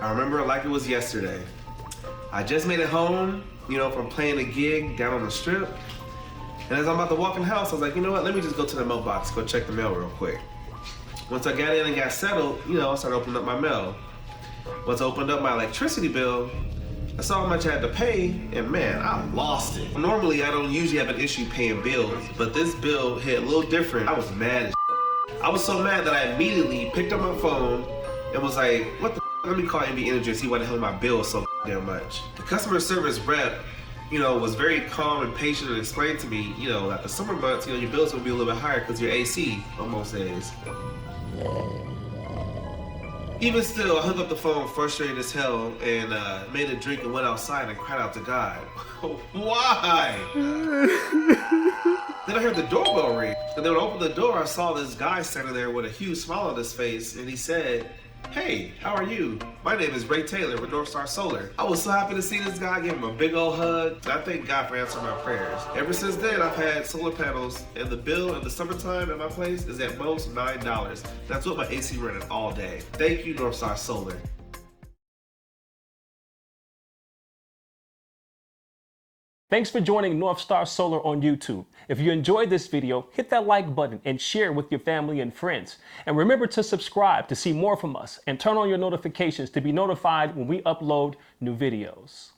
I remember it like it was yesterday. I just made it home, from playing a gig down on the strip. And as I'm about to walk in the house, I was like, you know what, let me just go to the mailbox, go check the mail real quick. Once I got in and got settled, I started opening up my mail. Once I opened up my electricity bill, I saw how much I had to pay, and man, I lost it. Normally, I don't usually have an issue paying bills, but this bill hit a little different. I was mad as I was so mad that I immediately picked up my phone and was like, what the let me call NB Energy and see why the hell my bill is so damn much. The customer service rep, was very calm and patient and explained to me, that the summer months, your bills will be a little bit higher because your AC on most days. Even still, I hung up the phone frustrated as hell and made a drink and went outside and cried out to God. Why? Then I heard the doorbell ring. And then when I opened the door, I saw this guy standing there with a huge smile on his face, and he said, hey, how are you? My name is Ray Taylor with NorfStar Solar. I was so happy to see this guy, give him a big old hug. And I thank God for answering my prayers. Ever since then, I've had solar panels, and the bill in the summertime at my place is at most $9. That's what my AC running all day. Thank you, NorfStar Solar. Thanks for joining NorfStar Solar on YouTube. If you enjoyed this video, hit that like button and share with your family and friends. And remember to subscribe to see more from us and turn on your notifications to be notified when we upload new videos.